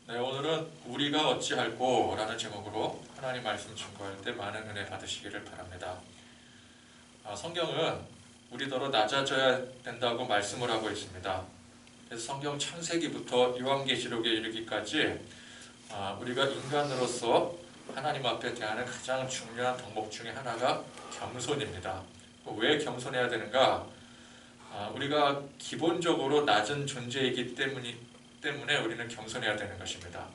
네, 오늘은 우리가 어찌할꼬 라는 제목으로 하나님 말씀 증거할 때 많은 은혜 받으시기를 바랍니다. 성경은 우리더러 낮아져야 된다고 말씀을 하고 있습니다. 그래서 성경 창세기부터 요한계시록에 이르기까지 우리가 인간으로서 하나님 앞에 대하는 가장 중요한 덕목 중에 하나가 겸손입니다. 왜 겸손해야 되는가? 우리가 기본적으로 낮은 존재이기 때문에 우리는 겸손해야 되는 것입니다.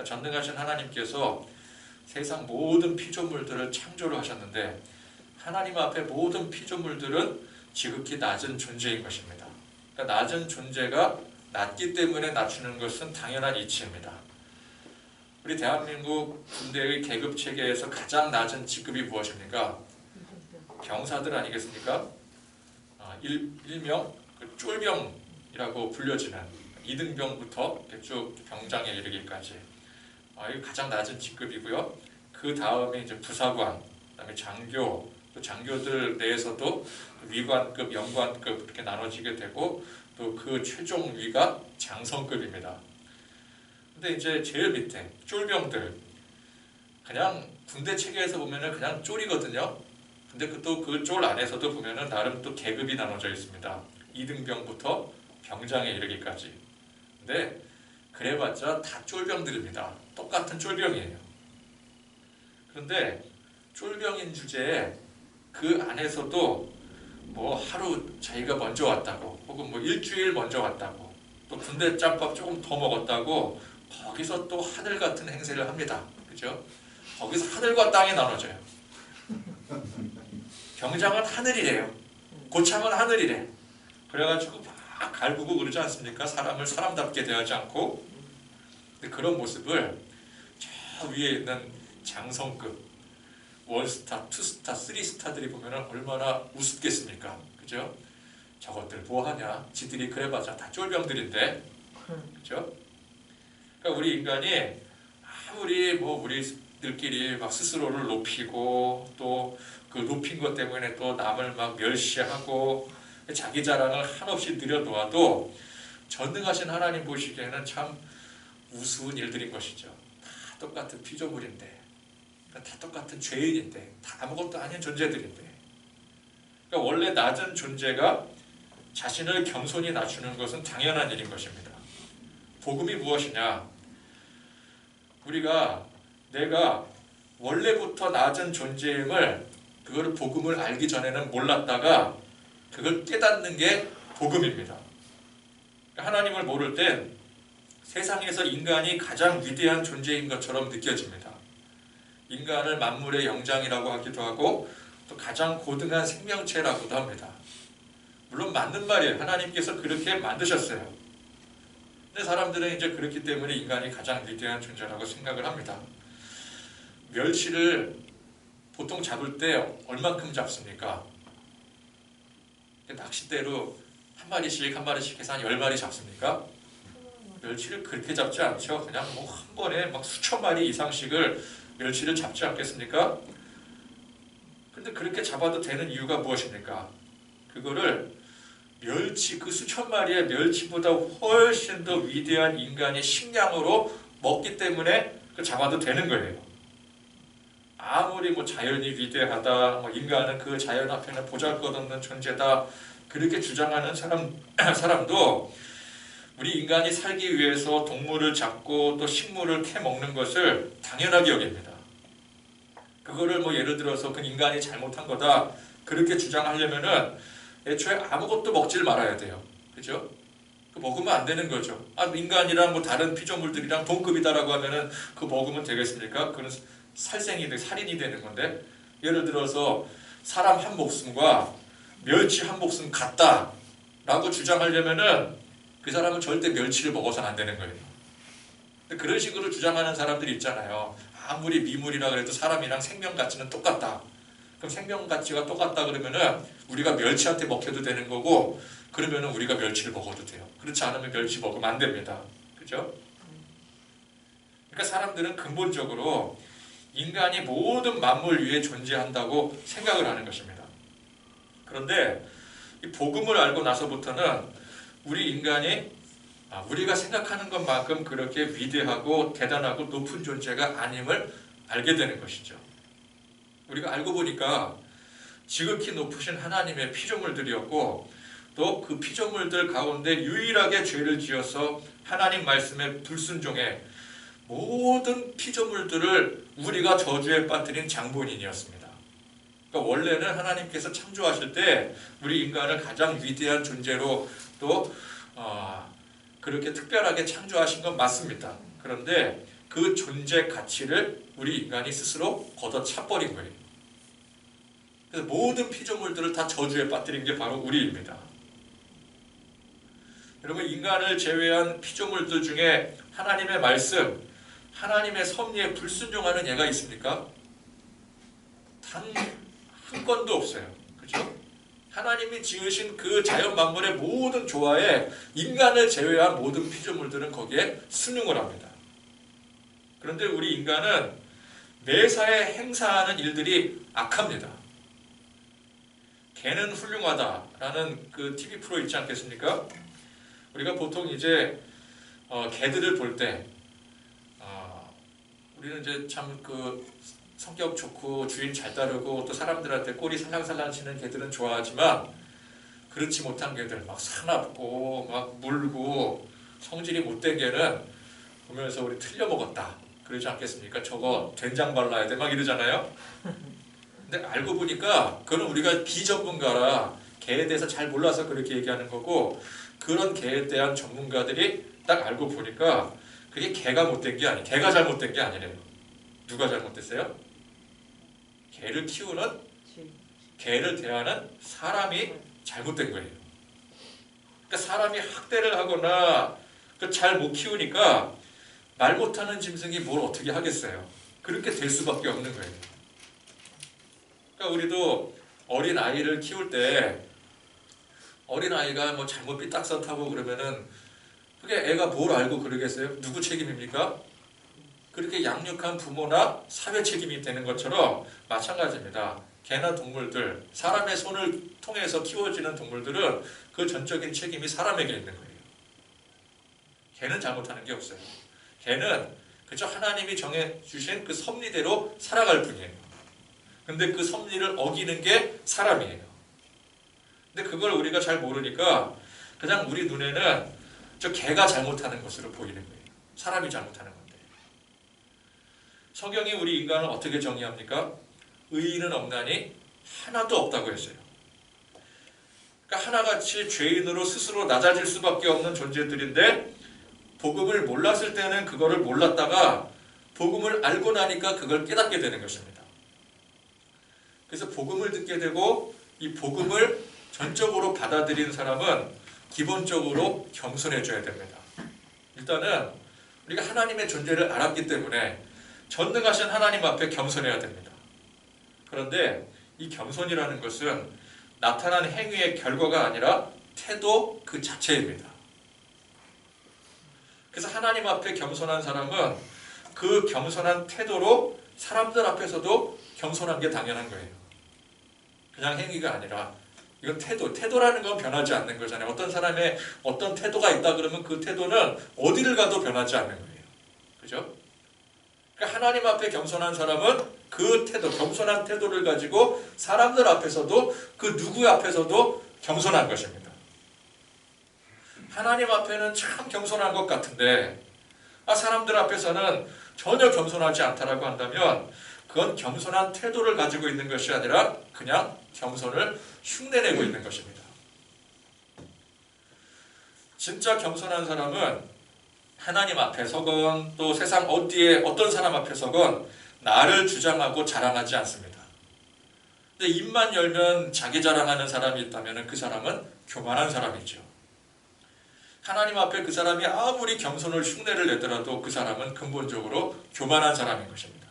전능하신 하나님께서 세상 모든 피조물들을 창조를 하셨는데 하나님 앞에 모든 피조물들은 지극히 낮은 존재인 것입니다. 그러니까 낮은 존재가 낮기 때문에 낮추는 것은 당연한 이치입니다. 우리 대한민국 군대의 계급 체계에서 가장 낮은 직급이 무엇입니까? 병사들 아니겠습니까? 일명 쫄병이라고 불려지는 2등병부터 쭉 병장에 이르기까지 이게 가장 낮은 직급이고요. 그 다음에 이제 부사관, 그다음에 장교, 또 장교들 내에서도 위관급, 영관급 이렇게 나눠지게 되고 또 그 최종 위가 장성급입니다. 근데 이제 제일 밑에 쫄병들 그냥 군대 체계에서 보면은 그냥 쫄이거든요. 근데 또 그 쫄 안에서도 보면은 나름 또 계급이 나눠져 있습니다. 2등병부터 병장에 이르기까지. 근데 그래봤자 다 쫄병들입니다. 똑같은 쫄병이에요. 그런데 쫄병인 주제에 그 안에서도 뭐 하루 자기가 먼저 왔다고 혹은 뭐 일주일 먼저 왔다고 또 군대 짬밥 조금 더 먹었다고 거기서 또 하늘 같은 행세를 합니다. 그죠? 거기서 하늘과 땅이 나눠져요. 병장은 하늘이래요. 고참은 하늘이래. 그래가지고 막 갈구고 그러지 않습니까? 사람을 사람답게 대하지 않고. 근데 그런 모습을 저 위에 있는 장성급 원스타, 투스타, 쓰리스타들이 보면 얼마나 우습겠습니까? 그죠? 저것들 뭐하냐? 지들이 그래봤자 다 쫄병들인데. 그죠? 그러니까 우리 인간이 아무리 뭐 우리들끼리 막 스스로를 높이고 또 그 높인 것 때문에 또 남을 막 멸시하고 자기 자랑을 한없이 늘여놓아도 전능하신 하나님 보시기에는 참 우스운 일들인 것이죠. 다 똑같은 피조물인데, 다 똑같은 죄인인데, 다 아무것도 아닌 존재들인데. 그러니까 원래 낮은 존재가 자신을 겸손히 낮추는 것은 당연한 일인 것입니다. 복음이 무엇이냐? 내가 원래부터 낮은 존재임을 그걸 복음을 알기 전에는 몰랐다가 그걸 깨닫는 게 복음입니다. 하나님을 모를 땐 세상에서 인간이 가장 위대한 존재인 것처럼 느껴집니다. 인간을 만물의 영장이라고 하기도 하고 또 가장 고등한 생명체라고도 합니다. 물론 맞는 말이에요. 하나님께서 그렇게 만드셨어요. 근데 사람들은 이제 그렇기 때문에 인간이 가장 위대한 존재라고 생각을 합니다. 멸치를 보통 잡을 때 얼만큼 잡습니까? 낚싯대로 한 마리씩 해서 한 10마리 잡습니까? 멸치를 그렇게 잡지 않죠. 그냥 뭐 한 번에 막 수천 마리 이상씩을 멸치를 잡지 않겠습니까? 근데 그렇게 잡아도 되는 이유가 무엇입니까? 그거를 멸치, 그 수천 마리의 멸치보다 훨씬 더 위대한 인간의 식량으로 먹기 때문에 잡아도 되는 거예요. 아무리 뭐 자연이 위대하다, 뭐 인간은 그 자연 앞에는 보잘것없는 존재다, 그렇게 주장하는 사람도 우리 인간이 살기 위해서 동물을 잡고 또 식물을 캐 먹는 것을 당연하게 여깁니다. 그거를 뭐 예를 들어서 그 인간이 잘못한 거다 그렇게 주장하려면은 애초에 아무것도 먹질 말아야 돼요. 그죠? 먹으면 안 되는 거죠. 인간이랑 뭐 다른 피조물들이랑 동급이다라고 하면은 그 먹으면 되겠습니까? 그건 살인이 되는 건데, 예를 들어서 사람 한 목숨과 멸치 한 목숨 같다라고 주장하려면은 그 사람은 절대 멸치를 먹어서는 안 되는 거예요. 그런 식으로 주장하는 사람들이 있잖아요. 아무리 미물이라 그래도 사람이랑 생명 가치는 똑같다. 그럼 생명 가치가 똑같다 그러면은 우리가 멸치한테 먹혀도 되는 거고, 그러면은 우리가 멸치를 먹어도 돼요. 그렇지 않으면 멸치 먹으면 안 됩니다. 그죠? 그러니까 사람들은 근본적으로 인간이 모든 만물 위에 존재한다고 생각을 하는 것입니다. 그런데 이 복음을 알고 나서부터는 우리 인간이 우리가 생각하는 것만큼 그렇게 위대하고 대단하고 높은 존재가 아님을 알게 되는 것이죠. 우리가 알고 보니까 지극히 높으신 하나님의 피조물들이었고 또 그 피조물들 가운데 유일하게 죄를 지어서 하나님 말씀에 불순종해 모든 피조물들을 우리가 저주에 빠뜨린 장본인이었습니다. 그러니까 원래는 하나님께서 창조하실 때 우리 인간을 가장 위대한 존재로 또 그렇게 특별하게 창조하신 건 맞습니다. 그런데 그 존재 가치를 우리 인간이 스스로 걷어차버린 거예요. 그래서 모든 피조물들을 다 저주에 빠뜨린 게 바로 우리입니다. 여러분, 인간을 제외한 피조물들 중에 하나님의 말씀, 하나님의 섭리에 불순종하는 예가 있습니까? 단 한 건도 없어요. 그죠? 하나님이 지으신 그 자연 만물의 모든 조화에 인간을 제외한 모든 피조물들은 거기에 순응을 합니다. 그런데 우리 인간은 매사에 행사하는 일들이 악합니다. 개는 훌륭하다라는 그 TV 프로 있지 않겠습니까? 우리가 보통 이제 개들을 볼 때 우리는 이제 참 그 성격 좋고 주인 잘 따르고 또 사람들한테 꼬리 살랑살랑 치는 개들은 좋아하지만 그렇지 못한 개들 막 사납고 막 물고 성질이 못된 개는 보면서 우리 틀려먹었다 그러지 않겠습니까? 저거 된장 발라야 돼 막 이러잖아요. 근데 알고 보니까 그건 우리가 비전문가라 개에 대해서 잘 몰라서 그렇게 얘기하는 거고 그런 개에 대한 전문가들이 딱 알고 보니까 그게 개가 못된 게 아니에요. 개가 잘못된 게 아니래요. 누가 잘못됐어요? 개를 키우는, 개를 대하는 사람이 잘못된 거예요. 그러니까 사람이 학대를 하거나 잘 못 키우니까 말 못하는 짐승이 뭘 어떻게 하겠어요. 그렇게 될 수밖에 없는 거예요. 그러니까 우리도 어린 아이를 키울 때 어린 아이가 뭐 잘못 삐딱선타고 그러면은 그게 애가 뭘 알고 그러겠어요? 누구 책임입니까? 그렇게 양육한 부모나 사회 책임이 되는 것처럼 마찬가지입니다. 개나 동물들, 사람의 손을 통해서 키워지는 동물들은 그 전적인 책임이 사람에게 있는 거예요. 개는 잘못하는 게 없어요. 개는 그저 하나님이 정해주신 그 섭리대로 살아갈 뿐이에요. 근데 그 섭리를 어기는 게 사람이에요. 근데 그걸 우리가 잘 모르니까 그냥 우리 눈에는 저 개가 잘못하는 것으로 보이는 거예요. 사람이 잘못하는 건데. 성경이 우리 인간을 어떻게 정의합니까? 의인은 없나니 하나도 없다고 했어요. 그러니까 하나같이 죄인으로 스스로 낮아질 수밖에 없는 존재들인데 복음을 몰랐을 때는 그거를 몰랐다가 복음을 알고 나니까 그걸 깨닫게 되는 것입니다. 그래서 복음을 듣게 되고 이 복음을 전적으로 받아들인 사람은 기본적으로 겸손해져야 됩니다. 일단은 우리가 하나님의 존재를 알았기 때문에 전능하신 하나님 앞에 겸손해야 됩니다. 그런데 이 겸손이라는 것은 나타난 행위의 결과가 아니라 태도 그 자체입니다. 그래서 하나님 앞에 겸손한 사람은 그 겸손한 태도로 사람들 앞에서도 겸손한 게 당연한 거예요. 그냥 행위가 아니라 이건 태도라는 건 변하지 않는 거잖아요. 어떤 사람의 어떤 태도가 있다 그러면 그 태도는 어디를 가도 변하지 않는 거예요. 그죠? 그러니까 하나님 앞에 겸손한 사람은 그 태도, 겸손한 태도를 가지고 사람들 앞에서도 그 누구 앞에서도 겸손한 것입니다. 하나님 앞에는 참 겸손한 것 같은데 사람들 앞에서는 전혀 겸손하지 않다라고 한다면 그건 겸손한 태도를 가지고 있는 것이 아니라 그냥 겸손을 흉내내고 있는 것입니다. 진짜 겸손한 사람은 하나님 앞에서건 또 세상 어디에 어떤 사람 앞에서건 나를 주장하고 자랑하지 않습니다. 근데 입만 열면 자기 자랑하는 사람이 있다면 그 사람은 교만한 사람이죠. 하나님 앞에 그 사람이 아무리 겸손을 흉내를 내더라도 그 사람은 근본적으로 교만한 사람인 것입니다.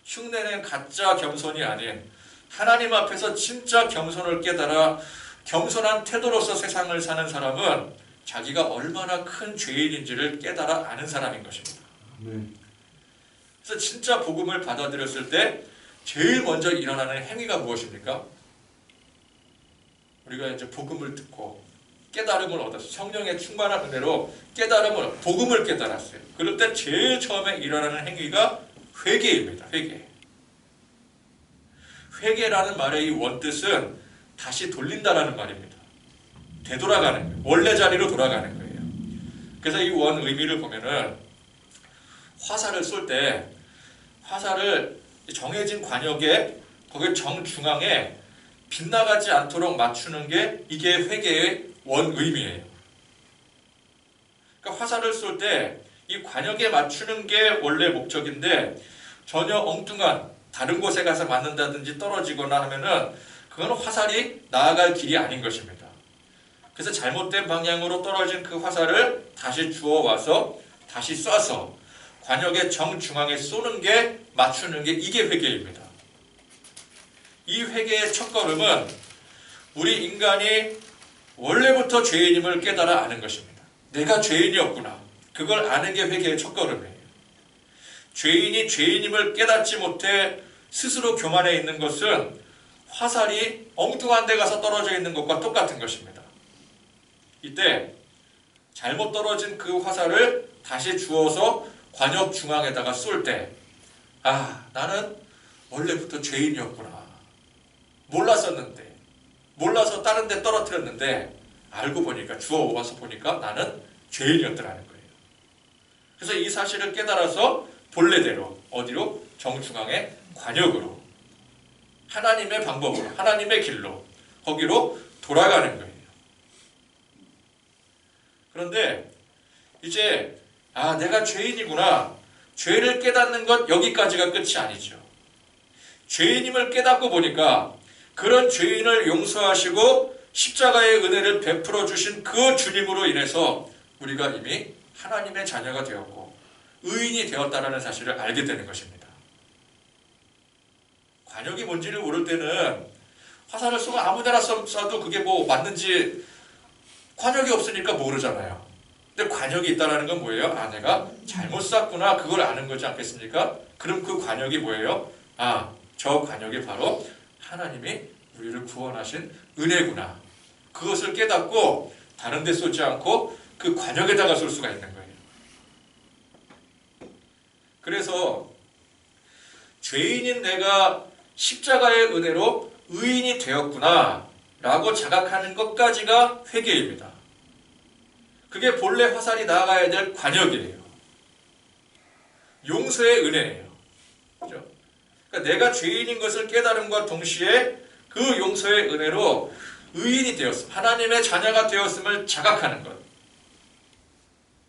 흉내낸 가짜 겸손이 아닌 하나님 앞에서 진짜 겸손을 깨달아 겸손한 태도로서 세상을 사는 사람은 자기가 얼마나 큰 죄인인지를 깨달아 아는 사람인 것입니다. 그래서 진짜 복음을 받아들였을 때 제일 먼저 일어나는 행위가 무엇입니까? 우리가 이제 복음을 듣고 깨달음을 얻었어요. 성령의 충만한 은혜로 복음을 깨달았어요. 그럴 때 제일 처음에 일어나는 행위가 회개입니다. 회개라는 말의 이 원뜻은 다시 돌린다라는 말입니다. 되돌아가는 거예요. 원래 자리로 돌아가는 거예요. 그래서 이 원 의미를 보면은 화살을 쏠 때 화살을 정해진 관역에 거기 정중앙에 빗나가지 않도록 맞추는 게 이게 회개의 원 의미예요. 그러니까 화살을 쏠 때 이 관역에 맞추는 게 원래 목적인데 전혀 엉뚱한 다른 곳에 가서 맞는다든지 떨어지거나 하면은 그건 화살이 나아갈 길이 아닌 것입니다. 그래서 잘못된 방향으로 떨어진 그 화살을 다시 주워와서 다시 쏴서 관역의 정중앙에 쏘는 게 맞추는 게 이게 회개입니다. 이 회개의 첫걸음은 우리 인간이 원래부터 죄인임을 깨달아 아는 것입니다. 내가 죄인이었구나. 그걸 아는 게 회개의 첫걸음이에요. 죄인이 죄인임을 깨닫지 못해 스스로 교만해 있는 것은 화살이 엉뚱한 데 가서 떨어져 있는 것과 똑같은 것입니다. 이때 잘못 떨어진 그 화살을 다시 주워서 관역 중앙에다가 쏠 때, 나는 원래부터 죄인이었구나. 몰라서 다른 데 떨어뜨렸는데 알고 보니까 주워와서 보니까 나는 죄인이었더라는 거예요. 그래서 이 사실을 깨달아서 본래대로 어디로? 정중앙의 관역으로 하나님의 방법으로 하나님의 길로 거기로 돌아가는 거예요. 그런데 이제 내가 죄인이구나. 죄를 깨닫는 것 여기까지가 끝이 아니죠. 죄인임을 깨닫고 보니까 그런 죄인을 용서하시고 십자가의 은혜를 베풀어 주신 그 주님으로 인해서 우리가 이미 하나님의 자녀가 되었고 의인이 되었다는 사실을 알게 되는 것입니다. 관역이 뭔지를 모를 때는 화살을 쏘면 아무 데나 쏴도 그게 뭐 맞는지 관역이 없으니까 모르잖아요. 근데 관역이 있다는 건 뭐예요? 내가 잘못 쐈구나. 그걸 아는 거지 않겠습니까? 그럼 그 관역이 뭐예요? 저 관역이 바로 하나님이 우리를 구원하신 은혜구나. 그것을 깨닫고 다른 데 쏘지 않고 그 관역에다가 쏠 수가 있는 거예요. 그래서 죄인인 내가 십자가의 은혜로 의인이 되었구나 라고 자각하는 것까지가 회개입니다. 그게 본래 화살이 나아가야 될 관역이에요. 용서의 은혜예요. 그렇죠? 그러니까 내가 죄인인 것을 깨달음과 동시에 그 용서의 은혜로 의인이 되었음, 하나님의 자녀가 되었음을 자각하는 것.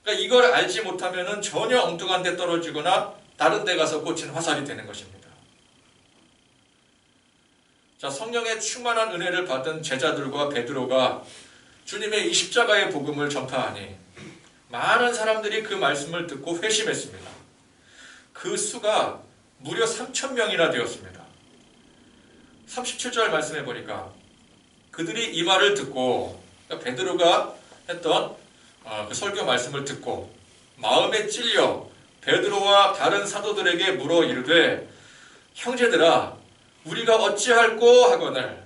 그러니까 이걸 알지 못하면 전혀 엉뚱한 데 떨어지거나 다른 데 가서 꽂힌 화살이 되는 것입니다. 자, 성령의 충만한 은혜를 받은 제자들과 베드로가 주님의 이 십자가의 복음을 전파하니 많은 사람들이 그 말씀을 듣고 회심했습니다. 그 수가 무려 3,000명이나 되었습니다. 37절 말씀해 보니까 그들이 이 말을 듣고 베드로가 했던 그 설교 말씀을 듣고 마음에 찔려 베드로와 다른 사도들에게 물어 이르되 형제들아 우리가 어찌할꼬 하거늘.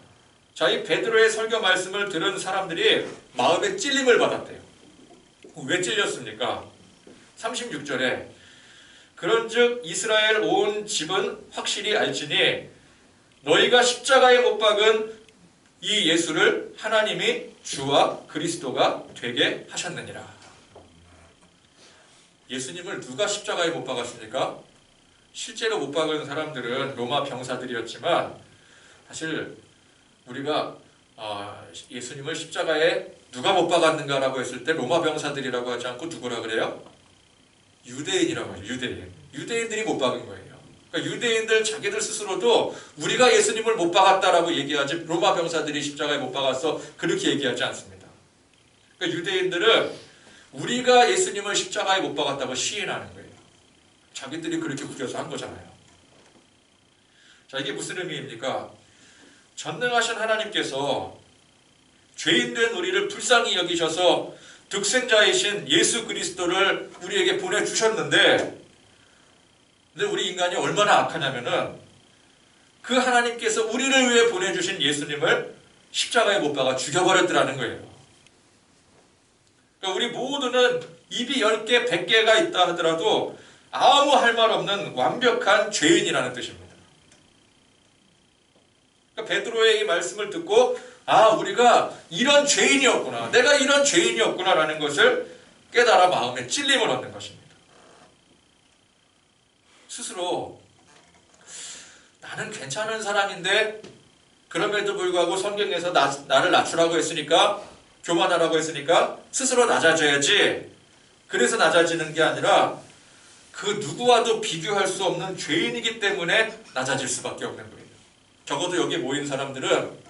자, 이 베드로의 설교 말씀을 들은 사람들이 마음에 찔림을 받았대요. 왜 찔렸습니까? 36절에 그런즉 이스라엘 온 집은 확실히 알지니 너희가 십자가에 못 박은 이 예수를 하나님이 주와 그리스도가 되게 하셨느니라. 예수님을 누가 십자가에 못 박았습니까? 실제로 못 박은 사람들은 로마 병사들이었지만 사실 우리가 예수님을 십자가에 누가 못 박았는가라고 했을 때 로마 병사들이라고 하지 않고 누구라 그래요? 유대인이라고 하죠. 유대인들이 못 박은 거예요. 그러니까 유대인들 자기들 스스로도 우리가 예수님을 못 박았다라고 얘기하지 로마 병사들이 십자가에 못 박았어 그렇게 얘기하지 않습니다. 그러니까 유대인들은 우리가 예수님을 십자가에 못 박았다고 시인하는 거예요. 자기들이 그렇게 구겨서 한 거잖아요. 자, 이게 무슨 의미입니까? 전능하신 하나님께서 죄인된 우리를 불쌍히 여기셔서 득생자이신 예수 그리스도를 우리에게 보내주셨는데 근데 우리 인간이 얼마나 악하냐면은 그 하나님께서 우리를 위해 보내주신 예수님을 십자가에 못 박아 죽여버렸더라는 거예요. 그러니까 우리 모두는 입이 10개, 100개가 있다 하더라도 아무 할 말 없는 완벽한 죄인이라는 뜻입니다. 그러니까 베드로의 이 말씀을 듣고 우리가 이런 죄인이었구나. 내가 이런 죄인이었구나 라는 것을 깨달아 마음에 찔림을 얻는 것입니다. 스스로 나는 괜찮은 사람인데 그럼에도 불구하고 성경에서 나를 낮추라고 했으니까 교만하라고 했으니까 스스로 낮아져야지. 그래서 낮아지는 게 아니라 그 누구와도 비교할 수 없는 죄인이기 때문에 낮아질 수밖에 없는 거예요. 적어도 여기 모인 사람들은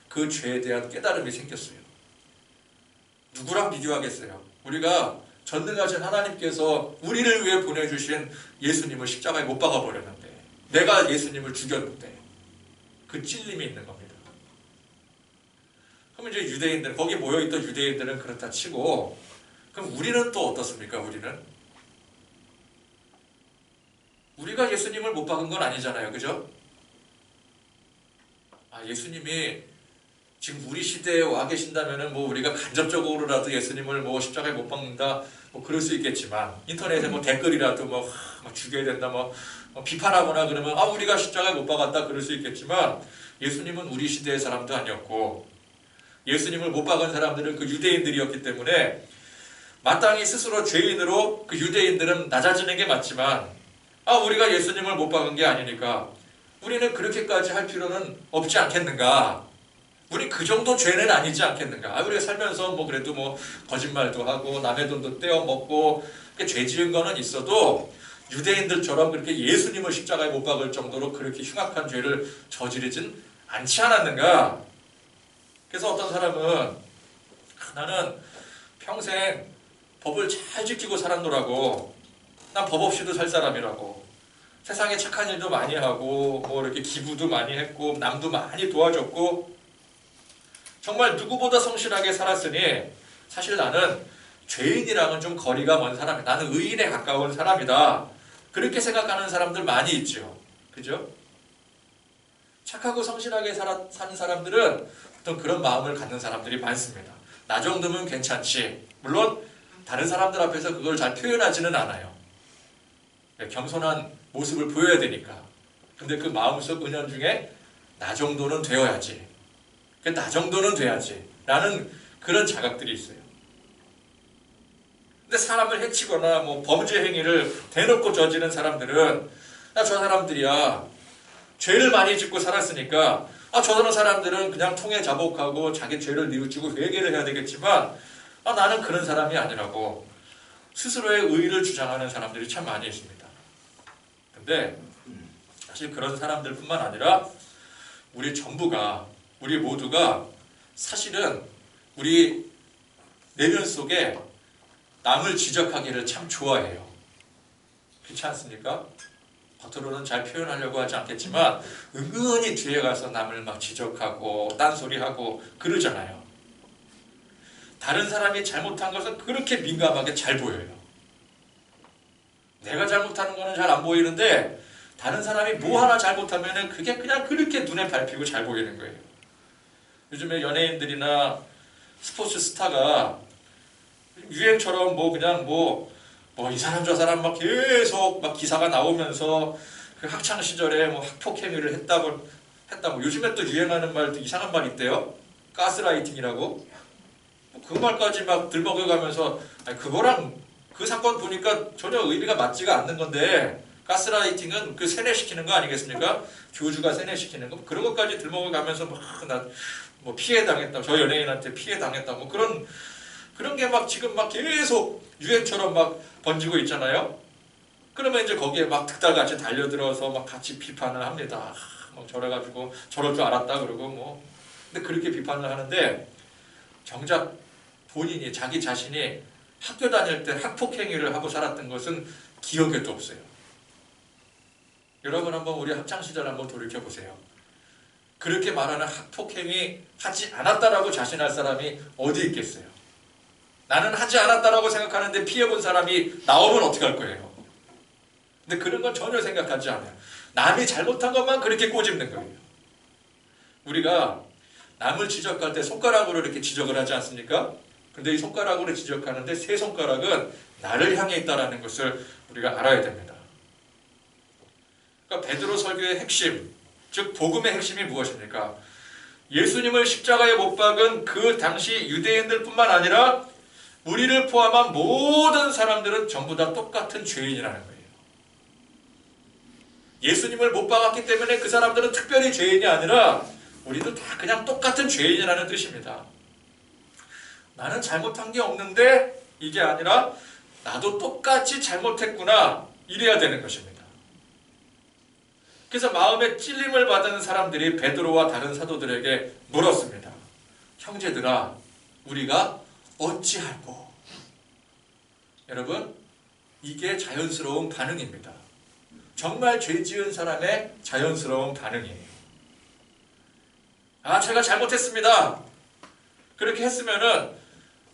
그 죄에 대한 깨달음이 생겼어요. 누구랑 비교하겠어요? 우리가 전능하신 하나님께서 우리를 위해 보내주신 예수님을 십자가에 못 박아버렸는데, 내가 예수님을 죽였는데 그 찔림이 있는 겁니다. 그럼 이제 유대인들, 거기 모여있던 유대인들은 그렇다 치고, 그럼 우리는 또 어떻습니까? 우리가 예수님을 못 박은 건 아니잖아요. 그죠? 예수님이 지금 우리 시대에 와 계신다면은 우리가 간접적으로라도 예수님을 십자가에 못 박는다, 그럴 수 있겠지만, 인터넷에 댓글이라도 죽여야 된다, 비판하거나 그러면 우리가 십자가에 못 박았다, 그럴 수 있겠지만, 예수님은 우리 시대의 사람도 아니었고, 예수님을 못 박은 사람들은 그 유대인들이었기 때문에 마땅히 스스로 죄인으로 그 유대인들은 낮아지는 게 맞지만, 우리가 예수님을 못 박은 게 아니니까 우리는 그렇게까지 할 필요는 없지 않겠는가? 우리 그 정도 죄는 아니지 않겠는가? 우리가 살면서 그래도 거짓말도 하고 남의 돈도 떼어먹고 죄 지은 거는 있어도 유대인들처럼 그렇게 예수님을 십자가에 못 박을 정도로 그렇게 흉악한 죄를 저지르진 않지 않았는가? 그래서 어떤 사람은 나는 평생 법을 잘 지키고 살았노라고, 난 법 없이도 살 사람이라고, 세상에 착한 일도 많이 하고 이렇게 기부도 많이 했고 남도 많이 도와줬고 정말 누구보다 성실하게 살았으니 사실 나는 죄인이랑은 좀 거리가 먼 사람이야. 나는 의인에 가까운 사람이다. 그렇게 생각하는 사람들 많이 있죠. 그죠? 착하고 성실하게 사는 사람들은 보통 그런 마음을 갖는 사람들이 많습니다. 나 정도면 괜찮지. 물론 다른 사람들 앞에서 그걸 잘 표현하지는 않아요. 겸손한 모습을 보여야 되니까. 근데 그 마음속 은연 중에 나 정도는 되어야지. 나 정도는 돼야지. 라는 그런 자각들이 있어요. 근데 사람을 해치거나 범죄 행위를 대놓고 저지른 사람들은 저 사람들이야. 죄를 많이 짓고 살았으니까 저런 사람들은 그냥 통해 자복하고 자기 죄를 뉘우치고 회개를 해야 되겠지만 나는 그런 사람이 아니라고 스스로의 의의를 주장하는 사람들이 참 많이 있습니다. 근데 사실 그런 사람들뿐만 아니라 우리 전부가, 우리 모두가 사실은 우리 내면 속에 남을 지적하기를 참 좋아해요. 그렇지 않습니까? 겉으로는 잘 표현하려고 하지 않겠지만 은근히 뒤에 가서 남을 지적하고 딴소리하고 그러잖아요. 다른 사람이 잘못한 것은 그렇게 민감하게 잘 보여요. 내가 잘못하는 거는 잘 안 보이는데 다른 사람이 뭐 하나 잘못하면 그게 그냥 그렇게 눈에 밟히고 잘 보이는 거예요. 요즘에 연예인들이나 스포츠 스타가 유행처럼 이 사람 저 사람 계속 기사가 나오면서 그 학창 시절에 학폭 행위를 했다고 요즘에 또 유행하는 말도 이상한 말 있대요. 가스라이팅이라고. 그 말까지 들먹여가면서 그거랑 그 사건 보니까 전혀 의미가 맞지가 않는 건데, 가스라이팅은 그 세뇌시키는 거 아니겠습니까? 교주가 세뇌시키는 거. 그런 것까지 들먹여가면서 나 피해당했다. 저 연예인한테 피해당했다. 그런 게 지금 계속 유행처럼 번지고 있잖아요. 그러면 이제 거기에 득달같이 달려들어서 같이 비판을 합니다. 저래가지고 저럴 줄 알았다 그러고 근데 그렇게 비판을 하는데 정작 본인이, 자기 자신이 학교 다닐 때 학폭 행위를 하고 살았던 것은 기억에도 없어요. 여러분 한번 우리 학창 시절 한번 돌이켜 보세요. 그렇게 말하는 학폭 행위 하지 않았다라고 자신할 사람이 어디 있겠어요? 나는 하지 않았다라고 생각하는데 피해본 사람이 나오면 어떻게 할 거예요? 근데 그런 건 전혀 생각하지 않아요. 남이 잘못한 것만 그렇게 꼬집는 거예요. 우리가 남을 지적할 때 손가락으로 이렇게 지적을 하지 않습니까? 근데 이 손가락으로 지적하는데 세 손가락은 나를 향해 있다는 것을 우리가 알아야 됩니다. 그러니까 베드로 설교의 핵심, 즉 복음의 핵심이 무엇입니까? 예수님을 십자가에 못 박은 그 당시 유대인들뿐만 아니라 우리를 포함한 모든 사람들은 전부 다 똑같은 죄인이라는 거예요. 예수님을 못 박았기 때문에 그 사람들은 특별히 죄인이 아니라 우리도 다 그냥 똑같은 죄인이라는 뜻입니다. 나는 잘못한 게 없는데 이게 아니라 나도 똑같이 잘못했구나 이래야 되는 것입니다. 그래서 마음에 찔림을 받은 사람들이 베드로와 다른 사도들에게 물었습니다. 형제들아, 우리가 어찌할꼬? 여러분, 이게 자연스러운 반응입니다. 정말 죄 지은 사람의 자연스러운 반응이에요. 아, 제가 잘못했습니다. 그렇게 했으면은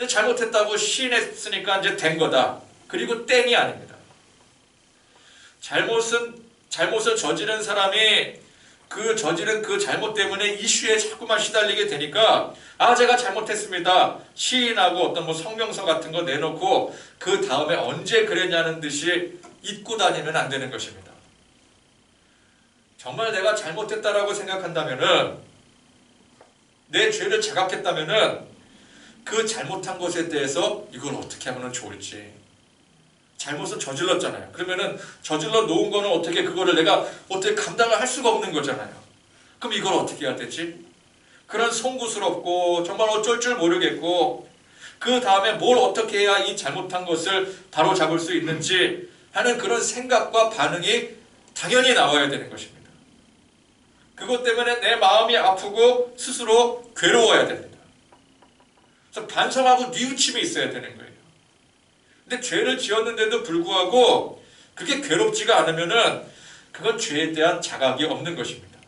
잘못했다고 시인했으니까 이제 된 거다. 그리고 땡이 아닙니다. 잘못을 저지른 사람이 저지른 그 잘못 때문에 이슈에 자꾸만 시달리게 되니까 아, 제가 잘못했습니다. 시인하고 어떤 뭐 성명서 같은 거 내놓고 그 다음에 언제 그랬냐는 듯이 잊고 다니면 안 되는 것입니다. 정말 내가 잘못했다라고 생각한다면은, 내 죄를 자각했다면은 그 잘못한 것에 대해서 이걸 어떻게 하면 좋을지, 잘못은 저질렀잖아요. 그러면은 저질러 놓은 거는 어떻게 그거를 내가 어떻게 감당을 할 수가 없는 거잖아요. 그럼 이걸 어떻게 해야 되지? 그런 송구스럽고 정말 어쩔 줄 모르겠고 그 다음에 뭘 어떻게 해야 이 잘못한 것을 바로 잡을 수 있는지 하는 그런 생각과 반응이 당연히 나와야 되는 것입니다. 그것 때문에 내 마음이 아프고 스스로 괴로워야 됩니다. 그래서 반성하고 뉘우침이 있어야 되는 거예요. 근데 죄를 지었는데도 불구하고 그게 괴롭지가 않으면은 그건 죄에 대한 자각이 없는 것입니다.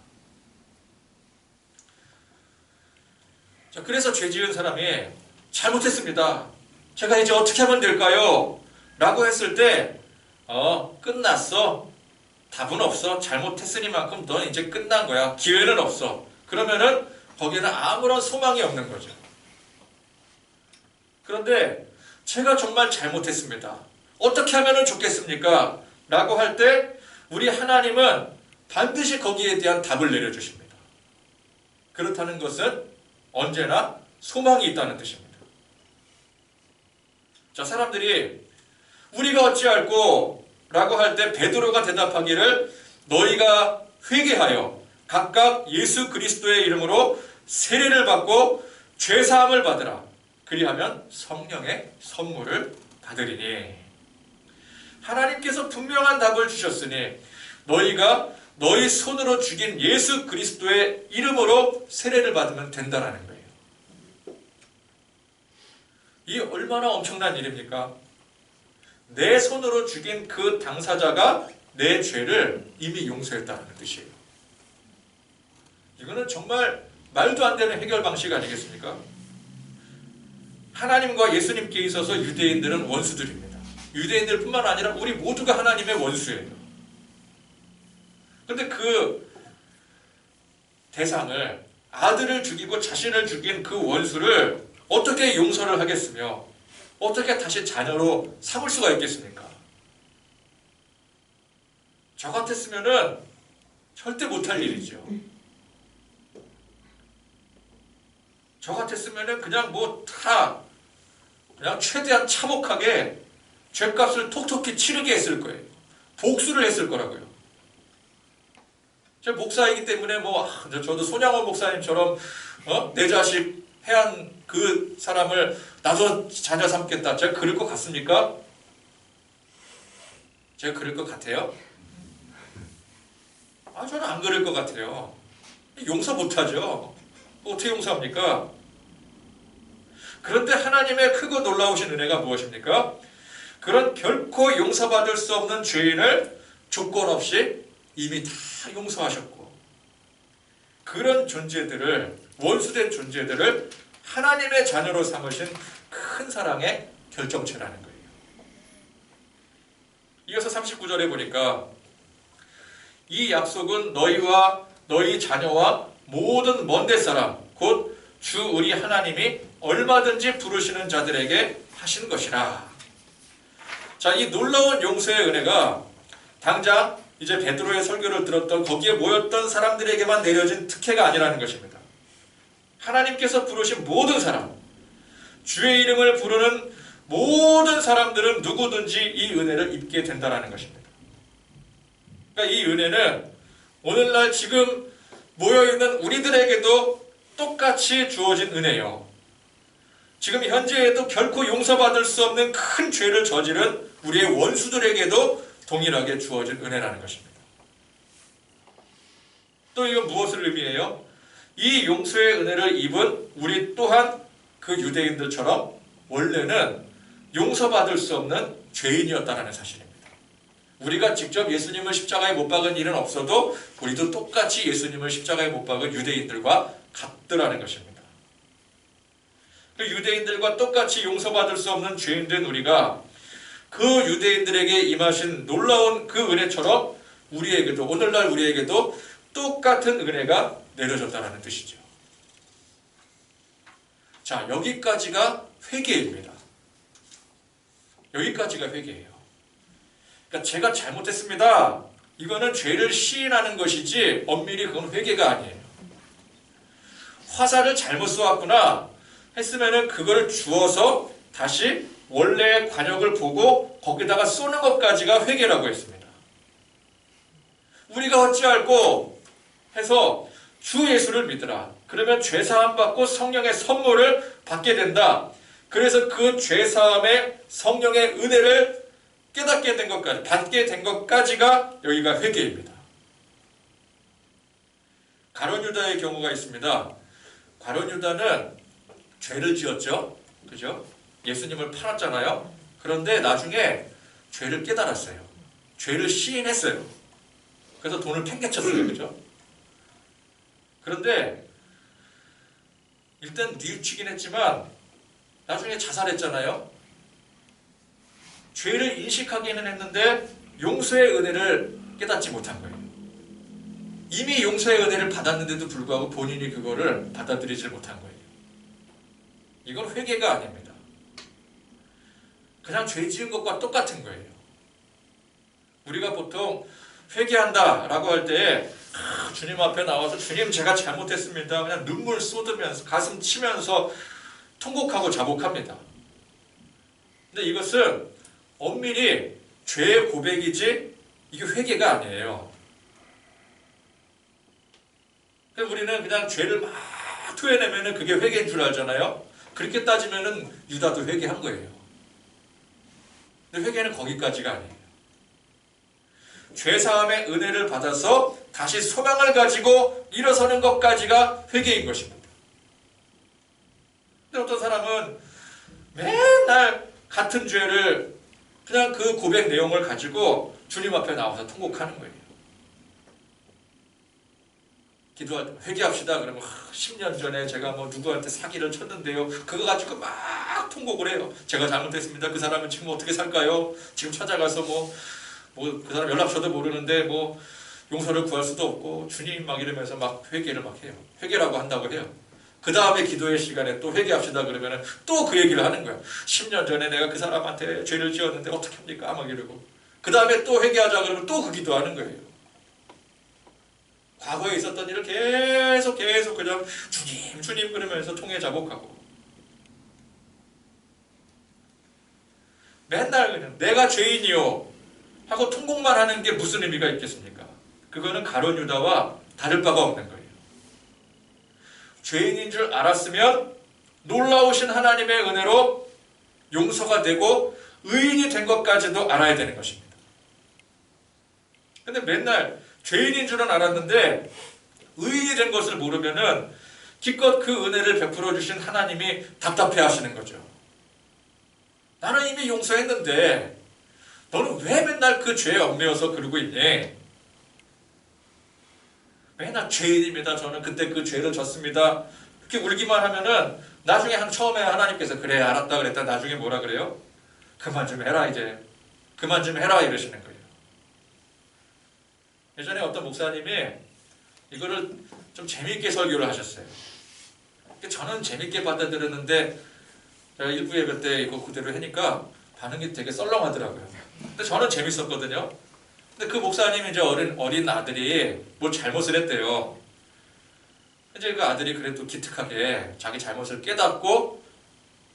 자, 그래서 죄 지은 사람이 잘못했습니다. 제가 이제 어떻게 하면 될까요? 라고 했을 때 끝났어. 답은 없어. 잘못했으니만큼 넌 이제 끝난 거야. 기회는 없어. 그러면은 거기에는 아무런 소망이 없는 거죠. 그런데 제가 정말 잘못했습니다. 어떻게 하면 좋겠습니까? 라고 할 때 우리 하나님은 반드시 거기에 대한 답을 내려주십니다. 그렇다는 것은 언제나 소망이 있다는 뜻입니다. 자, 사람들이 우리가 어찌할꼬? 라고 할 때 베드로가 대답하기를 너희가 회개하여 각각 예수 그리스도의 이름으로 세례를 받고 죄사함을 받으라. 그리하면 성령의 선물을 받으리니. 하나님께서 분명한 답을 주셨으니 너희가 너희 손으로 죽인 예수 그리스도의 이름으로 세례를 받으면 된다라는 거예요. 이 얼마나 엄청난 일입니까? 내 손으로 죽인 그 당사자가 내 죄를 이미 용서했다는 뜻이에요. 이거는 정말 말도 안 되는 해결 방식 아니겠습니까? 하나님과 예수님께 있어서 유대인들은 원수들입니다. 유대인들뿐만 아니라 우리 모두가 하나님의 원수예요. 그런데 그 대상을, 아들을 죽이고 자신을 죽인 그 원수를 어떻게 용서를 하겠으며 어떻게 다시 자녀로 삼을 수가 있겠습니까? 저 같았으면은 절대 못할 일이죠. 저 같았으면은 그냥 그냥 최대한 참혹하게 죄값을 톡톡히 치르게 했을 거예요. 복수를 했을 거라고요. 제가 목사이기 때문에 저도 손양원 목사님처럼 내 자식 해한 그 사람을 나도 자녀 삼겠다. 제가 그럴 것 같습니까? 제가 그럴 것 같아요? 저는 안 그럴 것 같아요. 용서 못하죠. 어떻게 용서합니까? 그런데 하나님의 크고 놀라우신 은혜가 무엇입니까? 그런 결코 용서받을 수 없는 죄인을 조건 없이 이미 다 용서하셨고, 그런 존재들을, 원수된 존재들을 하나님의 자녀로 삼으신 큰 사랑의 결정체라는 거예요. 이어서 39절에 보니까 이 약속은 너희와 너희 자녀와 모든 먼 데 사람 곧 주 우리 하나님이 얼마든지 부르시는 자들에게 하신 것이라. 자, 이 놀라운 용서의 은혜가 당장 이제 베드로의 설교를 들었던 거기에 모였던 사람들에게만 내려진 특혜가 아니라는 것입니다. 하나님께서 부르신 모든 사람, 주의 이름을 부르는 모든 사람들은 누구든지 이 은혜를 입게 된다는 것입니다. 그러니까 이 은혜는 오늘날 지금 모여있는 우리들에게도 똑같이 주어진 은혜요. 지금 현재에도 결코 용서받을 수 없는 큰 죄를 저지른 우리의 원수들에게도 동일하게 주어진 은혜라는 것입니다. 또 이건 무엇을 의미해요? 이 용서의 은혜를 입은 우리 또한 그 유대인들처럼 원래는 용서받을 수 없는 죄인이었다는 사실입니다. 우리가 직접 예수님을 십자가에 못 박은 일은 없어도 우리도 똑같이 예수님을 십자가에 못 박은 유대인들과 같더라는 것입니다. 그 유대인들과 똑같이 용서받을 수 없는 죄인된 우리가 그 유대인들에게 임하신 놀라운 그 은혜처럼 우리에게도, 오늘날 우리에게도 똑같은 은혜가 내려졌다는 뜻이죠. 자, 여기까지가 회개입니다. 여기까지가 회개예요. 그러니까 제가 잘못했습니다. 이거는 죄를 시인하는 것이지 엄밀히 그건 회개가 아니에요. 화살을 잘못 쏘았구나 했으면은 그걸 주워서 다시 원래의 관역을 보고 거기다가 쏘는 것까지가 회개라고 했습니다. 우리가 어찌할꼬 해서 주 예수를 믿으라. 그러면 죄사함 받고 성령의 선물을 받게 된다. 그래서 그 죄사함의 성령의 은혜를 깨닫게 된 것까지, 받게 된 것까지가 여기가 회개입니다. 가룟 유다의 경우가 있습니다. 가룟 유다는 죄를 지었죠. 그죠? 예수님을 팔았잖아요. 그런데 나중에 죄를 깨달았어요. 죄를 시인했어요. 그래서 돈을 팽개쳤어요. 그죠? 그런데 일단 뉘우치긴 했지만 나중에 자살했잖아요. 죄를 인식하기는 했는데 용서의 은혜를 깨닫지 못한 거예요. 이미 용서의 은혜를 받았는데도 불구하고 본인이 그거를 받아들이지 못한 거예요. 이건 회개가 아닙니다. 그냥 죄 지은 것과 똑같은 거예요. 우리가 보통 회개한다라고 할 때 주님 앞에 나와서 주님 제가 잘못했습니다. 그냥 눈물 쏟으면서 가슴 치면서 통곡하고 자복합니다. 근데 이것은 엄밀히 죄의 고백이지 이게 회개가 아니에요. 우리는 그냥 죄를 막 토해내면 그게 회개인 줄 알잖아요. 그렇게 따지면 유다도 회개한 거예요. 근데 회개는 거기까지가 아니에요. 죄사함의 은혜를 받아서 다시 소망을 가지고 일어서는 것까지가 회개인 것입니다. 근데 어떤 사람은 맨날 같은 죄를 그냥 그 고백 내용을 가지고 주님 앞에 나와서 통곡하는 거예요. 회개합시다. 그러면 10년 전에 제가 뭐 누구한테 사기를 쳤는데요. 그거 가지고 막 통곡을 해요. 제가 잘못했습니다. 그 사람은 지금 어떻게 살까요? 지금 찾아가서 그 사람 연락처도 모르는데 용서를 구할 수도 없고 주님 막 이러면서 막 회개를 막 해요. 회개라고 한다고 해요. 그 다음에 기도의 시간에 또 회개합시다 그러면 또 그 얘기를 하는 거예요. 10년 전에 내가 그 사람한테 죄를 지었는데 어떻게 합니까? 막 이러고 그 다음에 또 회개하자 그러면 또 그 기도하는 거예요. 과거에 있었던 일을 계속 그냥 주님 그러면서 통해 자복하고 맨날 그냥 내가 죄인이요 하고 통곡만 하는 게 무슨 의미가 있겠습니까? 그거는 가룟 유다와 다를 바가 없는 거예요. 죄인인 줄 알았으면 놀라우신 하나님의 은혜로 용서가 되고 의인이 된 것까지도 알아야 되는 것입니다. 근데 맨날 죄인인 줄은 알았는데 의인이 된 것을 모르면은 기껏 그 은혜를 베풀어 주신 하나님이 답답해 하시는 거죠. 나는 이미 용서했는데 너는 왜 맨날 그 죄에 얽매여서 그러고 있니? 맨날 죄인입니다. 저는 그때 그 죄를 졌습니다. 이렇게 울기만 하면은 나중에 처음에 하나님께서 그래 알았다 그랬다 나중에 뭐라 그래요? 그만 좀 해라 이제. 그만 좀 해라 이러시는 거예요. 예전에 어떤 목사님이 이거를 좀 재미있게 설교를 하셨어요. 저는 재밌게 받아들였는데 제가 일부 예배 때 이거 그대로 하니까 반응이 되게 썰렁하더라고요. 근데 저는 재밌었거든요. 근데 그 목사님이 이제 어린 아들이 뭘 잘못을 했대요. 이제 그 아들이 그래도 기특하게 자기 잘못을 깨닫고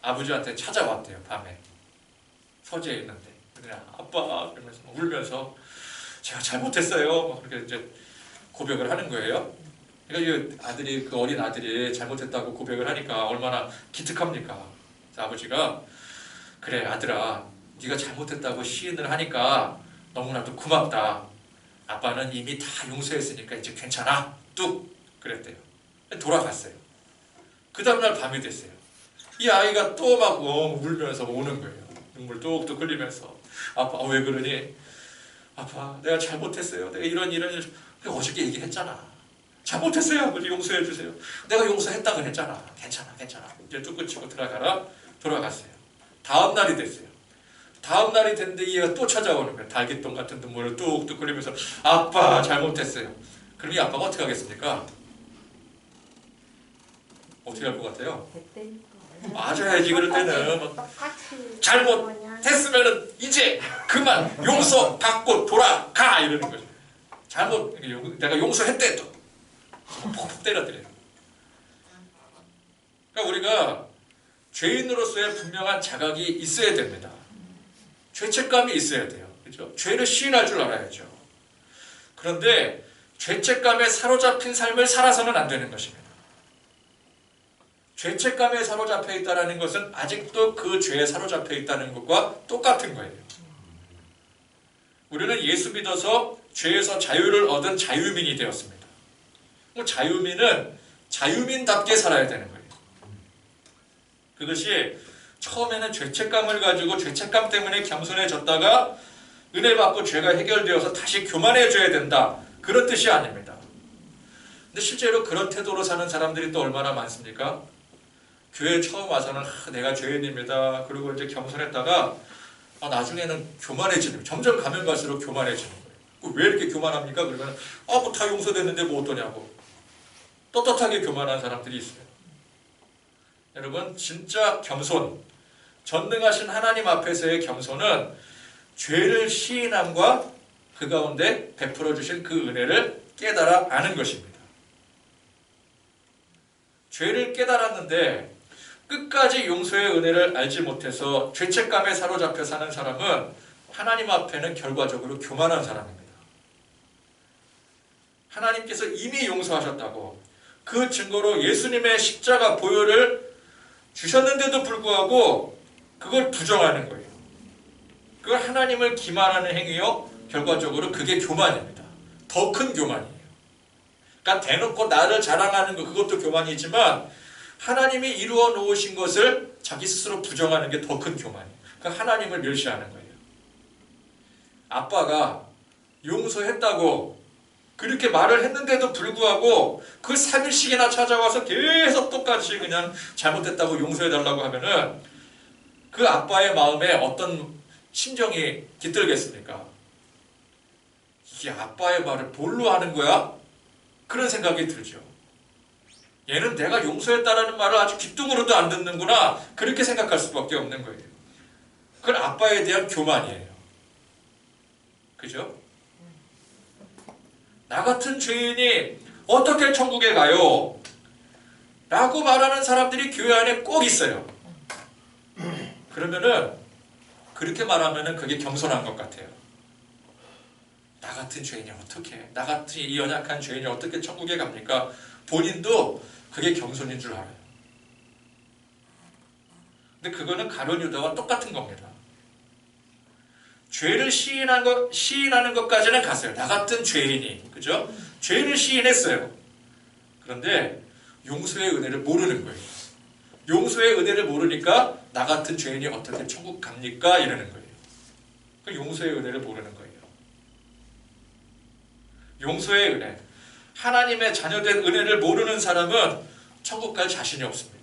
아버지한테 찾아왔대요. 밤에 서재에 있는데 그냥 아빠 그러면서 울면서 제가 잘못했어요. 막 그렇게 이제 고백을 하는 거예요. 그러니까 이 아들이 그 어린 아들이 잘못했다고 고백을 하니까 얼마나 기특합니까? 그래서 아버지가 그래 아들아 네가 잘못했다고 시인을 하니까 너무나도 고맙다. 아빠는 이미 다 용서했으니까 이제 괜찮아. 뚝 그랬대요. 돌아갔어요. 그 다음날 밤이 됐어요. 이 아이가 또 막 울면서 오는 거예요. 눈물 뚝뚝 흘리면서 아빠 왜 그러니? 아빠 내가 잘못했어요. 내가 이런 어저께 얘기했잖아. 잘못했어요. 아버지 용서해 주세요. 내가 용서했다고 했잖아. 괜찮아. 이제 뚝 끊치고 들어가라. 돌아갔어요. 다음 날이 됐어요. 다음 날이 됐는데 이 애가 또 찾아오는 거예요. 달기똥 같은 눈물을 뚝뚝 흘리면서 아빠 잘못했어요. 그럼 이 아빠가 어떻게 하겠습니까? 어떻게 할 것 같아요? 맞아야지. 그럴 때는 잘못했으면은 이제 그만 용서 받고 돌아가 이러는 거죠. 내가 용서했대 또 퍽퍽 때려드려요. 그러니까 우리가 죄인으로서의 분명한 자각이 있어야 됩니다. 죄책감이 있어야 돼요. 그렇죠? 죄를 시인할 줄 알아야죠. 그런데 죄책감에 사로잡힌 삶을 살아서는 안 되는 것입니다. 죄책감에 사로잡혀 있다는 것은 아직도 그 죄에 사로잡혀 있다는 것과 똑같은 거예요. 우리는 예수 믿어서 죄에서 자유를 얻은 자유민이 되었습니다. 자유민은 자유민답게 살아야 되는 거예요. 그것이 처음에는 죄책감을 가지고 죄책감 때문에 겸손해졌다가 은혜 받고 죄가 해결되어서 다시 교만해져야 된다. 그런 뜻이 아닙니다. 근데 실제로 그런 태도로 사는 사람들이 또 얼마나 많습니까? 교회에 처음 와서는 내가 죄인입니다. 그리고 이제 겸손했다가 나중에는 교만해지는 거예요. 점점 가면 갈수록 교만해지는 거예요. 왜 이렇게 교만합니까? 그러면 뭐 다 용서됐는데 뭐 어떠냐고. 떳떳하게 교만한 사람들이 있어요. 여러분 진짜 겸손, 전능하신 하나님 앞에서의 겸손은 죄를 시인함과 그 가운데 베풀어 주신 그 은혜를 깨달아 아는 것입니다. 죄를 깨달았는데 끝까지 용서의 은혜를 알지 못해서 죄책감에 사로잡혀 사는 사람은 하나님 앞에는 결과적으로 교만한 사람입니다. 하나님께서 이미 용서하셨다고 그 증거로 예수님의 십자가 보혈을 주셨는데도 불구하고 그걸 부정하는 거예요. 그걸 하나님을 기만하는 행위요. 결과적으로 그게 교만입니다. 더 큰 교만이에요. 그러니까 대놓고 나를 자랑하는 거 그것도 교만이지만 하나님이 이루어 놓으신 것을 자기 스스로 부정하는 게 더 큰 교만이에요. 그러니까 하나님을 멸시하는 거예요. 아빠가 용서했다고 그렇게 말을 했는데도 불구하고 그 3일씩이나 찾아와서 계속 똑같이 그냥 잘못했다고 용서해달라고 하면은 그 아빠의 마음에 어떤 심정이 깃들겠습니까? 이게 아빠의 말을 뭘로 하는 거야? 그런 생각이 들죠. 얘는 내가 용서했다라는 말을 아주 귀뚱으로도 안 듣는구나. 그렇게 생각할 수밖에 없는 거예요. 그건 아빠에 대한 교만이에요. 그죠? 나 같은 죄인이 어떻게 천국에 가요? 라고 말하는 사람들이 교회 안에 꼭 있어요. 그러면은 그렇게 말하면은 그게 겸손한 것 같아요. 나 같은 죄인이 어떻게, 나 같은 이 연약한 죄인이 어떻게 천국에 갑니까? 본인도 그게 겸손인 줄 알아요. 근데 그거는 가룟 유다와 똑같은 겁니다. 죄를 시인하는 것까지는 갔어요. 나 같은 죄인이, 그죠? 죄를 시인했어요. 그런데 용서의 은혜를 모르는 거예요. 용서의 은혜를 모르니까 나 같은 죄인이 어떻게 천국 갑니까? 이러는 거예요. 그 용서의 은혜를 모르는 거예요. 용서의 은혜, 하나님의 자녀된 은혜를 모르는 사람은 천국 갈 자신이 없습니다.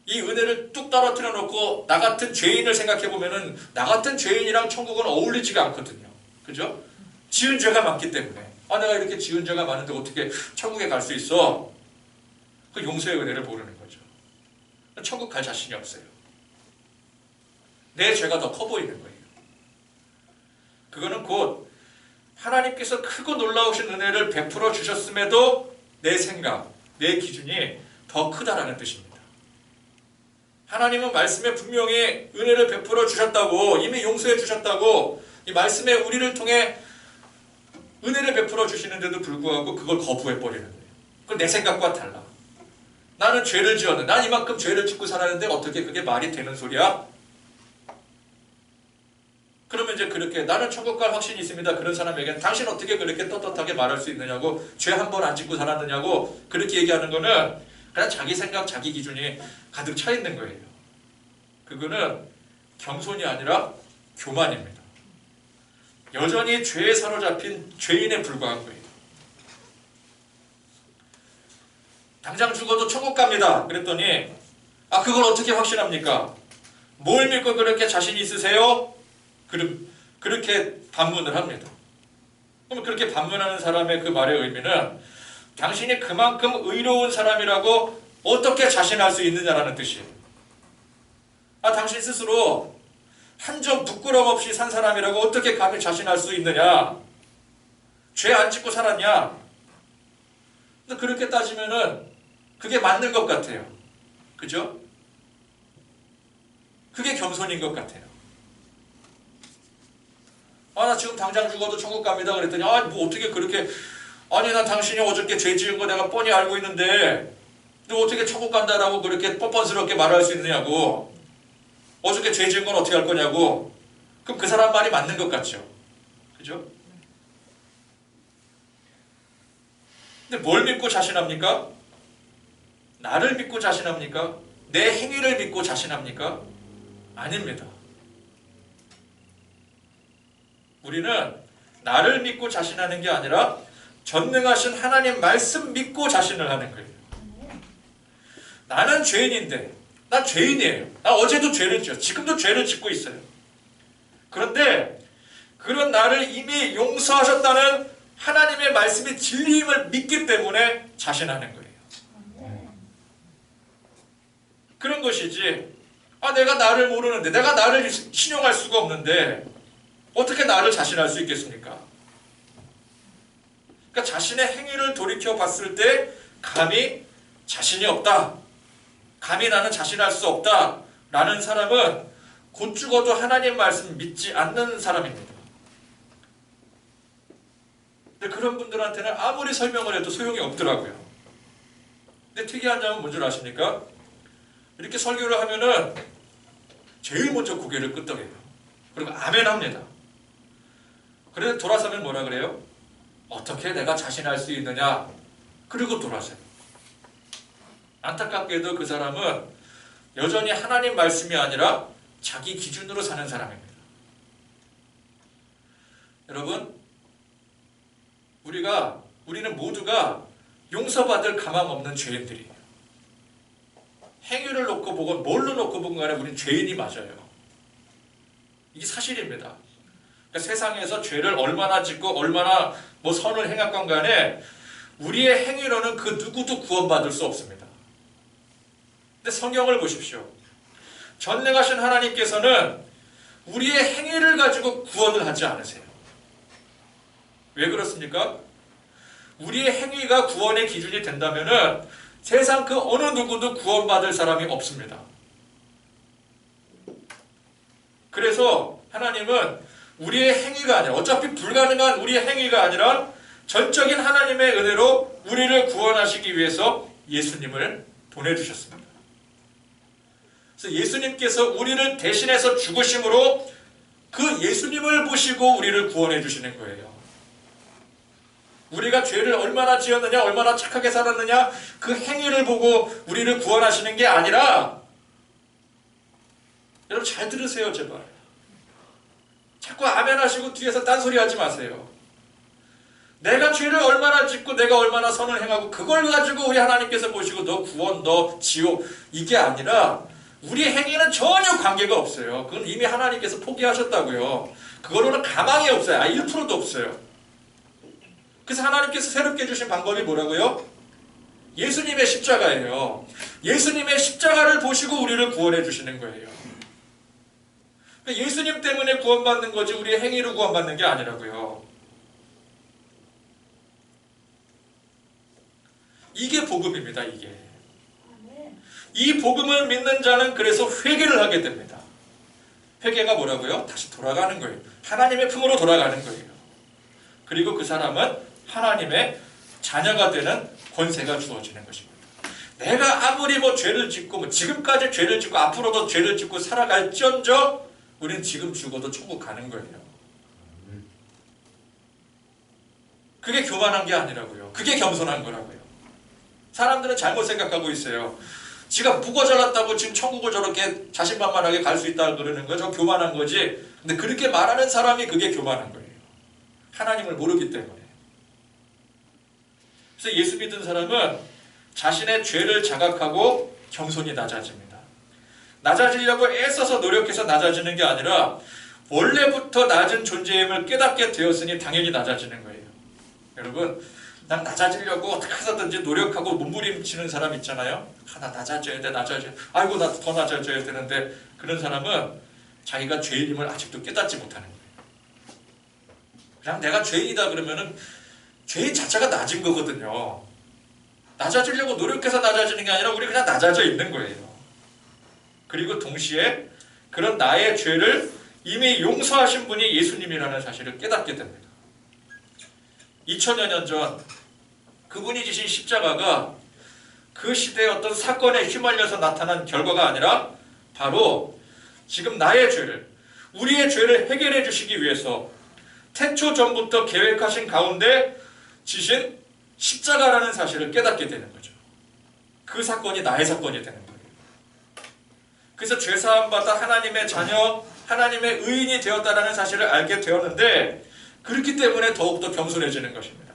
이 은혜를 뚝 떨어뜨려 놓고 나 같은 죄인을 생각해 보면은 나 같은 죄인이랑 천국은 어울리지가 않거든요. 그죠? 지은 죄가 많기 때문에 내가 이렇게 지은 죄가 많은데 어떻게 천국에 갈 수 있어? 그 용서의 은혜를 모르는 거죠. 천국 갈 자신이 없어요. 내 죄가 더 커 보이는 거예요. 그거는 곧 하나님께서 크고 놀라우신 은혜를 베풀어 주셨음에도 내 생각, 내 기준이 더 크다라는 뜻입니다. 하나님은 말씀에 분명히 은혜를 베풀어 주셨다고, 이미 용서해 주셨다고, 이 말씀에 우리를 통해 은혜를 베풀어 주시는데도 불구하고 그걸 거부해 버리는 거예요. 그건 내 생각과 달라. 나는 죄를 지었는데, 난 이만큼 죄를 짓고 살았는데 어떻게 그게 말이 되는 소리야? 그러면 이제 그렇게 나는 천국 갈 확신이 있습니다. 그런 사람에게는 당신 어떻게 그렇게 떳떳하게 말할 수 있느냐고, 죄 한 번 안 짓고 살았느냐고 그렇게 얘기하는 거는 그냥 자기 생각, 자기 기준이 가득 차 있는 거예요. 그거는 겸손이 아니라 교만입니다. 여전히 죄에 사로잡힌 죄인에 불과한 거예요. 당장 죽어도 천국 갑니다. 그랬더니 그걸 어떻게 확신합니까? 뭘 믿고 그렇게 자신 있으세요? 그렇게 반문을 합니다. 그럼 그렇게 반문하는 사람의 그 말의 의미는 당신이 그만큼 의로운 사람이라고 어떻게 자신할 수 있느냐라는 뜻이에요. 당신 스스로 한 점 부끄럼 없이 산 사람이라고 어떻게 감히 자신할 수 있느냐? 죄 안 짓고 살았냐? 근데 그렇게 따지면은 그게 맞는 것 같아요. 그죠? 그게 겸손인 것 같아요. 나 지금 당장 죽어도 천국 갑니다. 그랬더니 뭐 어떻게 그렇게, 난 당신이 어저께 죄 지은 거 내가 뻔히 알고 있는데 너 어떻게 천국 간다라고 그렇게 뻔뻔스럽게 말할 수 있느냐고. 어저께 죄 지은 건 어떻게 할 거냐고. 그럼 그 사람 말이 맞는 것 같죠. 그죠? 근데 뭘 믿고 자신합니까? 나를 믿고 자신합니까? 내 행위를 믿고 자신합니까? 아닙니다. 우리는 나를 믿고 자신하는 게 아니라 전능하신 하나님 말씀 믿고 자신을 하는 거예요. 나는 죄인인데, 나 죄인이에요. 나 어제도 죄를 지었어요. 지금도 죄를 짓고 있어요. 그런데 그런 나를 이미 용서하셨다는 하나님의 말씀이 진리임을 믿기 때문에 자신하는 거예요. 그런 것이지, 내가 나를 모르는데, 내가 나를 신용할 수가 없는데 어떻게 나를 자신할 수 있겠습니까? 그러니까 자신의 행위를 돌이켜 봤을 때 감히 자신이 없다, 감히 나는 자신할 수 없다 라는 사람은 곧 죽어도 하나님 말씀 믿지 않는 사람입니다. 근데 그런 분들한테는 아무리 설명을 해도 소용이 없더라고요. 근데 특이한 점은 뭔지 아십니까? 이렇게 설교를 하면은 제일 먼저 고개를 끄덕여요. 그리고 아멘 합니다. 그래서 돌아서면 뭐라 그래요? 어떻게 내가 자신할 수 있느냐? 그리고 돌아서요. 안타깝게도 그 사람은 여전히 하나님 말씀이 아니라 자기 기준으로 사는 사람입니다. 여러분, 우리는 모두가 용서받을 가망 없는 죄인들이에요. 행위를 놓고 보건 뭘로 놓고 보건 간에 우리는 죄인이 맞아요. 이게 사실입니다. 그러니까 세상에서 죄를 얼마나 짓고 얼마나 선을 행했건 간에 우리의 행위로는 그 누구도 구원받을 수 없습니다. 근데 성경을 보십시오. 전능하신 하나님께서는 우리의 행위를 가지고 구원을 하지 않으세요. 왜 그렇습니까? 우리의 행위가 구원의 기준이 된다면은 세상 그 어느 누구도 구원받을 사람이 없습니다. 그래서 하나님은 우리의 행위가 아니라, 어차피 불가능한 우리의 행위가 아니라 전적인 하나님의 은혜로 우리를 구원하시기 위해서 예수님을 보내주셨습니다. 그래서 예수님께서 우리를 대신해서 죽으심으로 그 예수님을 보시고 우리를 구원해 주시는 거예요. 우리가 죄를 얼마나 지었느냐, 얼마나 착하게 살았느냐, 그 행위를 보고 우리를 구원하시는 게 아니라, 여러분 잘 들으세요, 제발. 자꾸 아멘 하시고 뒤에서 딴소리 하지 마세요. 내가 죄를 얼마나 짓고 내가 얼마나 선을 행하고 그걸 가지고 우리 하나님께서 보시고 너 구원, 너 지옥, 이게 아니라 우리 행위는 전혀 관계가 없어요. 그건 이미 하나님께서 포기하셨다고요. 그거로는 가망이 없어요. 1%도 없어요. 그래서 하나님께서 새롭게 주신 방법이 뭐라고요? 예수님의 십자가예요. 예수님의 십자가를 보시고 우리를 구원해 주시는 거예요. 예수님 때문에 구원받는 거지 우리의 행위로 구원받는 게 아니라고요. 이게 복음입니다. 이게. 이 복음을 믿는 자는 그래서 회개를 하게 됩니다. 회개가 뭐라고요? 다시 돌아가는 거예요. 하나님의 품으로 돌아가는 거예요. 그리고 그 사람은 하나님의 자녀가 되는 권세가 주어지는 것입니다. 내가 아무리 죄를 짓고 지금까지 죄를 짓고 앞으로도 죄를 짓고 살아갈지언정 우리는 지금 죽어도 천국 가는 거예요. 그게 교만한 게 아니라고요. 그게 겸손한 거라고요. 사람들은 잘못 생각하고 있어요. 지가 묵어 잘났다고 지금 천국을 저렇게 자신만만하게 갈 수 있다 그러는 거, 저 교만한 거지. 근데 그렇게 말하는 사람이 그게 교만한 거예요. 하나님을 모르기 때문에. 그래서 예수 믿은 사람은 자신의 죄를 자각하고 겸손히 낮아집니다. 낮아지려고 애써서 노력해서 낮아지는 게 아니라 원래부터 낮은 존재임을 깨닫게 되었으니 당연히 낮아지는 거예요. 여러분, 난 낮아지려고 어떻게 해서든지 노력하고 몸부림치는 사람 있잖아요. 나 낮아져야 돼, 낮아져야 돼. 아이고, 나 더 낮아져야 되는데 그런 사람은 자기가 죄인임을 아직도 깨닫지 못하는 거예요. 그냥 내가 죄인이다 그러면은 죄인 자체가 낮은 거거든요. 낮아지려고 노력해서 낮아지는 게 아니라 우리 그냥 낮아져 있는 거예요. 그리고 동시에 그런 나의 죄를 이미 용서하신 분이 예수님이라는 사실을 깨닫게 됩니다. 2000여 년 전 그분이 지신 십자가가 그 시대의 어떤 사건에 휘말려서 나타난 결과가 아니라 바로 지금 나의 죄를, 우리의 죄를 해결해 주시기 위해서 태초 전부터 계획하신 가운데 지신 십자가라는 사실을 깨닫게 되는 거죠. 그 사건이 나의 사건이 되는 거예요. 그래서 죄사함받아 하나님의 자녀, 하나님의 의인이 되었다는 사실을 알게 되었는데 그렇기 때문에 더욱더 겸손해지는 것입니다.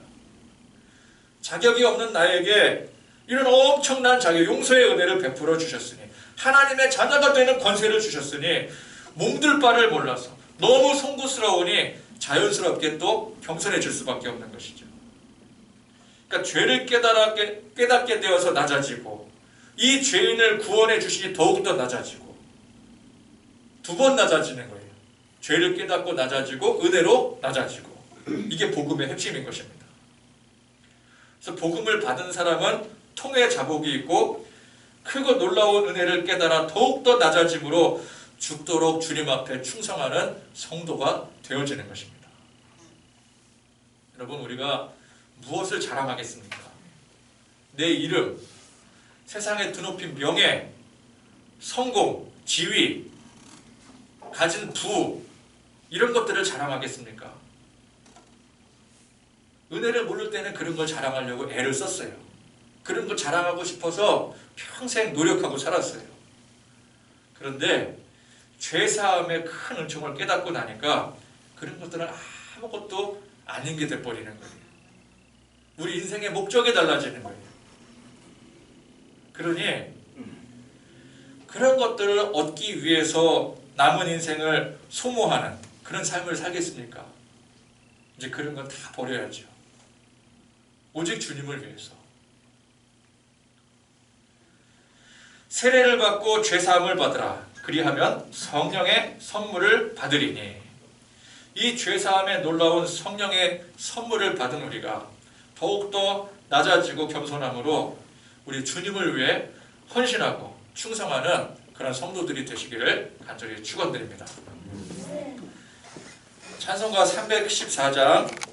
자격이 없는 나에게 이런 엄청난 자격, 용서의 은혜를 베풀어 주셨으니 하나님의 자녀가 되는 권세를 주셨으니 몸둘 바를 몰라서 너무 송구스러우니 자연스럽게 또 겸손해질 수밖에 없는 것이죠. 그러니까 죄를 깨닫게 되어서 낮아지고 이 죄인을 구원해 주시니 더욱더 낮아지고 두 번 낮아지는 거예요. 죄를 깨닫고 낮아지고 은혜로 낮아지고 이게 복음의 핵심인 것입니다. 그래서 복음을 받은 사람은 통의 자복이 있고 크고 놀라운 은혜를 깨달아 더욱더 낮아짐으로 죽도록 주님 앞에 충성하는 성도가 되어지는 것입니다. 여러분, 우리가 무엇을 자랑하겠습니까? 내 이름, 세상에 드높인 명예, 성공, 지위, 가진 부 이런 것들을 자랑하겠습니까? 은혜를 모를 때는 그런 걸 자랑하려고 애를 썼어요. 그런 걸 자랑하고 싶어서 평생 노력하고 살았어요. 그런데 죄사함의 큰 은총을 깨닫고 나니까 그런 것들은 아무것도 아닌 게 돼버리는 거예요. 우리 인생의 목적이 달라지는 거예요. 그러니 그런 것들을 얻기 위해서 남은 인생을 소모하는 그런 삶을 살겠습니까? 이제 그런 건 다 버려야죠. 오직 주님을 위해서. 세례를 받고 죄사함을 받으라. 그리하면 성령의 선물을 받으리니. 이 죄사함의 놀라운 성령의 선물을 받은 우리가 더욱더 낮아지고 겸손함으로 우리 주님을 위해 헌신하고 충성하는 그런 성도들이 되시기를 간절히 축원드립니다. 찬송가 314장